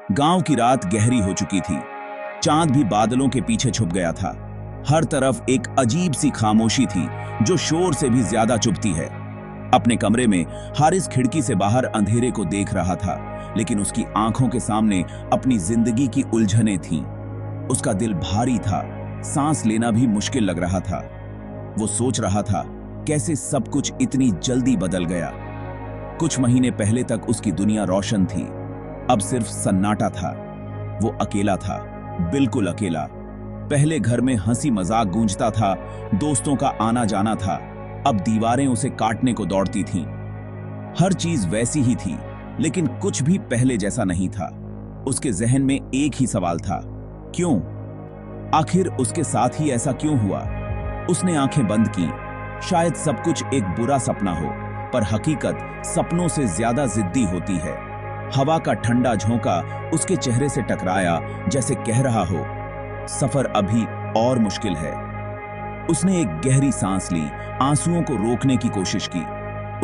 गांव की रात गहरी हो चुकी थी। चांद भी बादलों के पीछे छुप गया था। हर तरफ एक अजीब सी खामोशी थी जो शोर से भी ज्यादा चुभती है। अपने कमरे में हारिस खिड़की से बाहर अंधेरे को देख रहा था, लेकिन उसकी आंखों के सामने अपनी जिंदगी की उलझनें थीं। उसका दिल भारी था, सांस लेना भी मुश्किल लग रहा था। वो सोच रहा था कैसे सब कुछ इतनी जल्दी बदल गया। कुछ महीने पहले तक उसकी दुनिया रोशन थी, अब सिर्फ सन्नाटा था। वो अकेला था, बिल्कुल अकेला। पहले घर में हंसी मजाक गूंजता था, दोस्तों का आना जाना था। अब दीवारें उसे काटने को दौड़ती थीं। हर चीज वैसी ही थी, लेकिन कुछ भी पहले जैसा नहीं था। उसके जहन में एक ही सवाल था, क्यों? आखिर उसके साथ ही ऐसा क्यों हुआ? उसने आंखें बंद की। शायद सब कुछ एक बुरा सपना हो, पर हकीकत सपनों से ज्यादा जिद्दी होती है। हवा का ठंडा झोंका उसके चेहरे से टकराया, जैसे कह रहा हो, सफर अभी और मुश्किल है। उसने एक गहरी सांस ली, आंसुओं को रोकने की कोशिश की।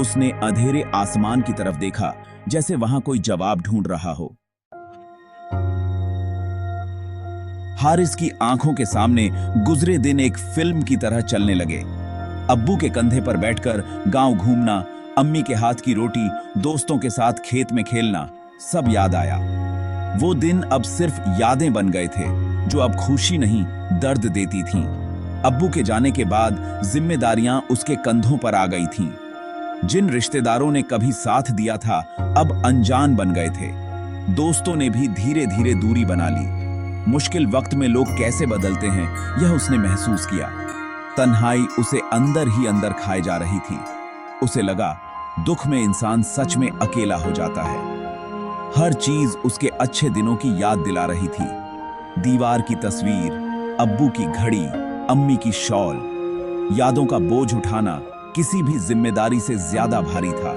उसने अंधेरे आसमान की तरफ देखा, जैसे वहां कोई जवाब ढूंढ रहा हो। हारिस की आंखों के सामने गुजरे दिन एक फिल्म की तरह चलने लगे। अब्बू के कंधे पर बैठकर गांव घूमना, अम्मी के हाथ की रोटी, दोस्तों के साथ खेत में खेलना, सब याद आया। वो दिन अब सिर्फ यादें बन गए थे, जो अब खुशी नहीं, दर्द देती थीं। अब्बू के जाने के बाद जिम्मेदारियां उसके कंधों पर आ गई थीं। जिन रिश्तेदारों ने कभी साथ दिया था, अब अनजान बन गए थे। दोस्तों ने भी धीरे धीरे दूरी बना ली। मुश्किल वक्त में लोग कैसे बदलते हैं, यह उसने महसूस किया। तन्हाई उसे अंदर ही अंदर खाए जा रही थी। उसे लगा दुख में इंसान सच में अकेला हो जाता है। हर चीज उसके अच्छे दिनों की याद दिला रही थी। दीवार की तस्वीर, अब्बू की घड़ी, अम्मी की शॉल। यादों का बोझ उठाना किसी भी जिम्मेदारी से ज्यादा भारी था।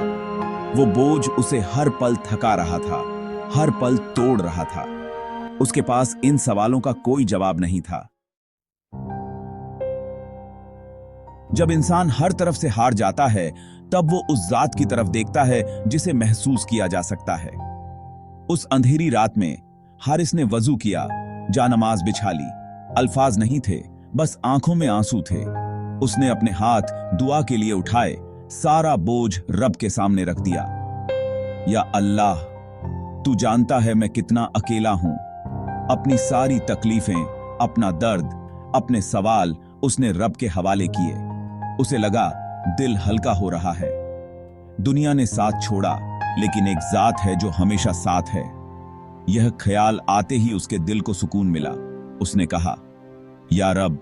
वो बोझ उसे हर पल थका रहा था, हर पल तोड़ रहा था। उसके पास इन सवालों का कोई जवाब नहीं था। जब इंसान हर तरफ से हार जाता है, तब वो उस जात की तरफ देखता है जिसे महसूस किया जा सकता है। उस अंधेरी रात में हारिस ने वजू किया, जानमाज बिछा ली। अल्फाज नहीं थे, बस आंखों में आंसू थे। उसने अपने हाथ दुआ के लिए उठाए, सारा बोझ रब के सामने रख दिया। या अल्लाह, तू जानता है मैं कितना अकेला हूं। अपनी सारी तकलीफें, अपना दर्द, अपने सवाल उसने रब के हवाले किए। उसे लगा दिल हल्का हो रहा है। दुनिया ने साथ छोड़ा, लेकिन एक जात है जो हमेशा साथ है। यह ख्याल आते ही उसके दिल को सुकून मिला। उसने कहा, या रब,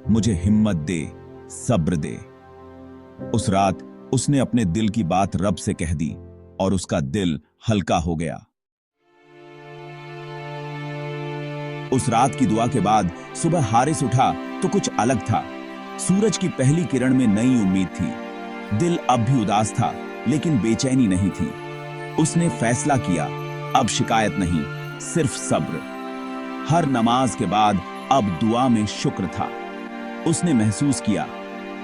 मुझे हिम्मत दे, सब्र दे। उस रात उसने अपने दिल की बात रब से कह दी और उसका दिल हल्का हो गया। उस रात की दुआ के बाद सुबह हारिस उठा तो कुछ अलग था। सूरज की पहली किरण में नई उम्मीद थी। दिल अब भी उदास था, लेकिन बेचैनी नहीं थी। उसने फैसला किया, अब शिकायत नहीं, सिर्फ सब्र। हर नमाज के बाद अब दुआ में शुक्र था। उसने महसूस किया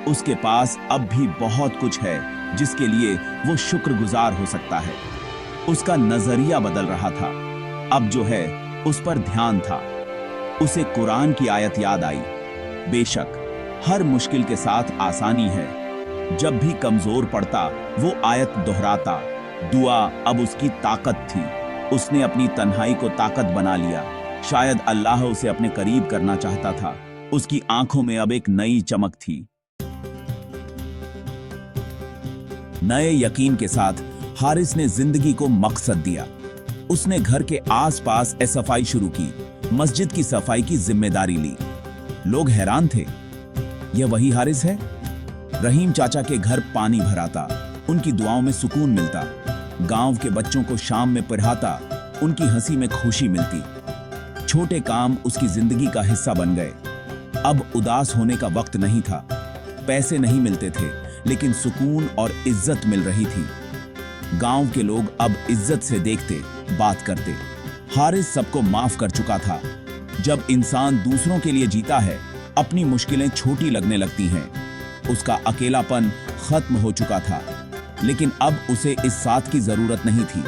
उसके पास अब भी बहुत कुछ है जिसके लिए वो शुक्रगुजार हो सकता है। उसका नजरिया बदल रहा था। अब जो है उस पर ध्यान था। उसे कुरान की आयत याद आई, बेशक हर मुश्किल के साथ आसानी है। जब भी कमजोर पड़ता वो आयत दोहराता। दुआ अब उसकी ताकत थी। उसने अपनी तन्हाई को ताकत बना लिया। शायद अल्लाह उसे अपने करीब करना चाहता था। उसकी आंखों में अब एक नई चमक थी। नए यकीन के साथ हारिस ने जिंदगी को मकसद दिया। उसने घर के आसपास सफाई शुरू की, मस्जिद की सफाई की जिम्मेदारी ली। लोग हैरान थे, यह वही हारिस है? रहीम चाचा के घर पानी भराता, उनकी दुआओं में सुकून मिलता। गांव के बच्चों को शाम में पढ़ाता, उनकी हंसी में खुशी मिलती। छोटे काम उसकी जिंदगी का हिस्सा बन गए। अब उदास होने का वक्त नहीं था। पैसे नहीं मिलते थे, लेकिन सुकून और इज्जत मिल रही थी। गांव के लोग अब इज्जत से देखते, बात करते। हारिस सबको माफ कर चुका था। जब इंसान दूसरों के लिए जीता है, अपनी मुश्किलें छोटी लगने लगती हैं। उसका अकेलापन खत्म हो चुका था, लेकिन अब उसे इस साथ की जरूरत नहीं थी।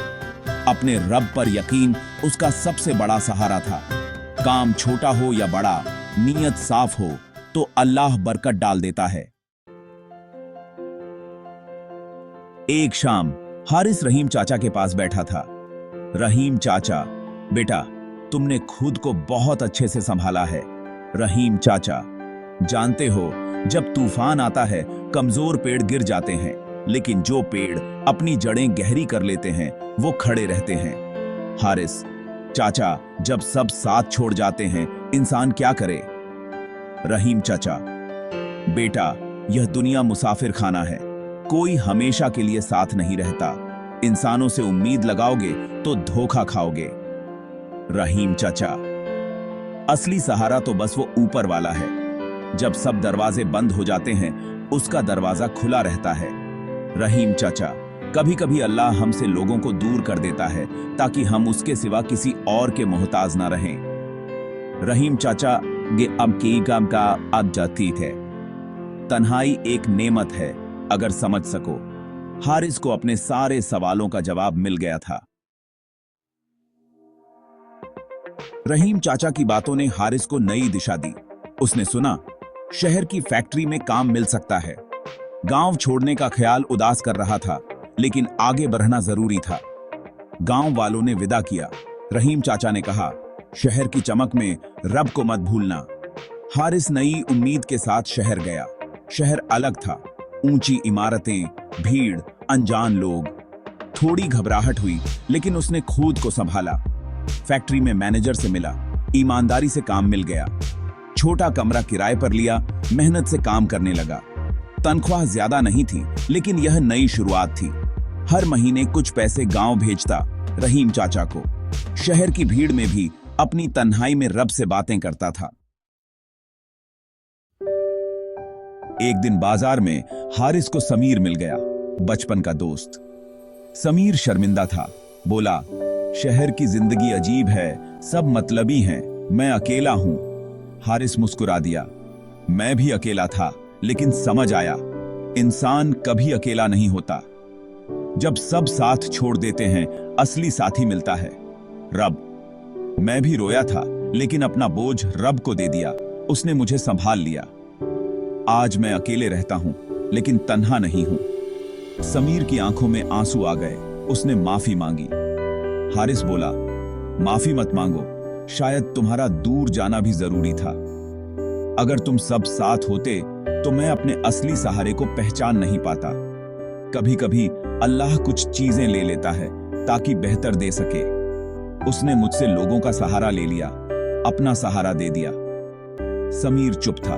अपने रब पर यकीन उसका सबसे बड़ा सहारा था। काम छोटा हो या बड़ा, नीयत साफ हो तो अल्लाह बरकत डाल देता है। एक शाम हारिस रहीम चाचा के पास बैठा था। रहीम चाचा, बेटा तुमने खुद को बहुत अच्छे से संभाला है। रहीम चाचा, जानते हो जब तूफान आता है कमजोर पेड़ गिर जाते हैं, लेकिन जो पेड़ अपनी जड़ें गहरी कर लेते हैं वो खड़े रहते हैं। हारिस चाचा, जब सब साथ छोड़ जाते हैं इंसान क्या करे? रहीम चाचा, बेटा यह दुनिया मुसाफिर खाना है, कोई हमेशा के लिए साथ नहीं रहता। इंसानों से उम्मीद लगाओगे तो धोखा खाओगे। रहीम चाचा, असली सहारा तो बस वो ऊपर वाला है। जब सब दरवाजे बंद हो जाते हैं उसका दरवाजा खुला रहता है। रहीम चाचा, कभी कभी अल्लाह हमसे लोगों को दूर कर देता है ताकि हम उसके सिवा किसी और के मोहताज ना रहें। रहीम चाचा, ये अब की काम का अब जाती है। तन्हाई एक नेमत है अगर समझ सको। हारिस को अपने सारे सवालों का जवाब मिल गया था। रहीम चाचा की बातों ने हारिस को नई दिशा दी। उसने सुना शहर की फैक्ट्री में काम मिल सकता है। गांव छोड़ने का ख्याल उदास कर रहा था, लेकिन आगे बढ़ना जरूरी था। गांव वालों ने विदा किया। रहीम चाचा ने कहा, शहर की चमक में रब को मत भूलना। हारिस नई उम्मीद के साथ शहर गया। शहर अलग था, ऊंची इमारतें, भीड़, अनजान लोग। थोड़ी घबराहट हुई, लेकिन उसने खुद को संभाला। फैक्ट्री में मैनेजर से मिला, ईमानदारी से काम मिल गया। छोटा कमरा किराए पर लिया, मेहनत से काम करने लगा। तनख्वाह ज्यादा नहीं थी, लेकिन यह नई शुरुआत थी। हर महीने कुछ पैसे गांव भेजता रहीम चाचा को। शहर की भीड़ में भी अपनी तन्हाई में रब से बातें करता था। एक दिन बाजार में हारिस को समीर मिल गया, बचपन का दोस्त। समीर शर्मिंदा था, बोला, शहर की जिंदगी अजीब है, सब मतलबी हैं, मैं अकेला हूं। हारिस मुस्कुरा दिया, मैं भी अकेला था, लेकिन समझ आया इंसान कभी अकेला नहीं होता। जब सब साथ छोड़ देते हैं असली साथी मिलता है, रब। मैं भी रोया था, लेकिन अपना बोझ रब को दे दिया, उसने मुझे संभाल लिया। आज मैं अकेले रहता हूं, लेकिन तन्हा नहीं हूं। समीर की आंखों में आंसू आ गए, उसने माफी मांगी। हारिस बोला, माफी मत मांगो, शायद तुम्हारा दूर जाना भी जरूरी था। अगर तुम सब साथ होते तो मैं अपने असली सहारे को पहचान नहीं पाता। कभी कभी अल्लाह कुछ चीजें ले लेता है ताकि बेहतर दे सके। उसने मुझसे लोगों का सहारा ले लिया, अपना सहारा दे दिया। समीर चुप था।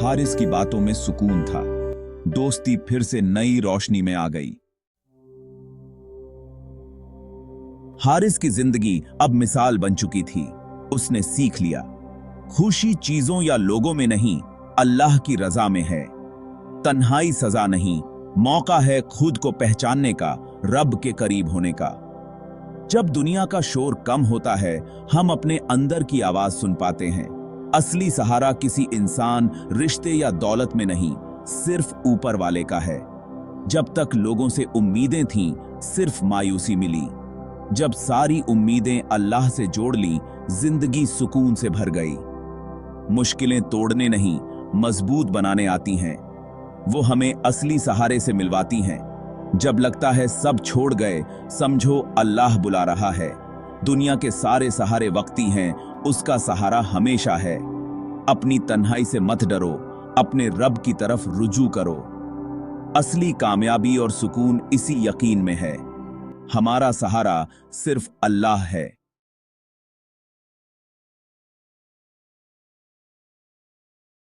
हारिस की बातों में सुकून था। दोस्ती फिर से नई रोशनी में आ गई। हारिस की जिंदगी अब मिसाल बन चुकी थी। उसने सीख लिया, खुशी चीजों या लोगों में नहीं, अल्लाह की रजा में है। तन्हाई सजा नहीं, मौका है खुद को पहचानने का, रब के करीब होने का। जब दुनिया का शोर कम होता है, हम अपने अंदर की आवाज सुन पाते हैं। असली सहारा किसी इंसान, रिश्ते या दौलत में नहीं, सिर्फ ऊपर वाले का है। जब तक लोगों से उम्मीदें थीं, सिर्फ मायूसी मिली। जब सारी उम्मीदें अल्लाह से जोड़ ली, जिंदगी सुकून से भर गई। मुश्किलें तोड़ने नहीं, मजबूत बनाने आती हैं। वो हमें असली सहारे से मिलवाती हैं। जब लगता है सब छोड़ गए, समझो अल्लाह बुला रहा है। दुनिया के सारे सहारे वक्ती हैं, उसका सहारा हमेशा है। अपनी तन्हाई से मत डरो, अपने रब की तरफ रुजू करो। असली कामयाबी और सुकून इसी यकीन में है, हमारा सहारा सिर्फ अल्लाह है।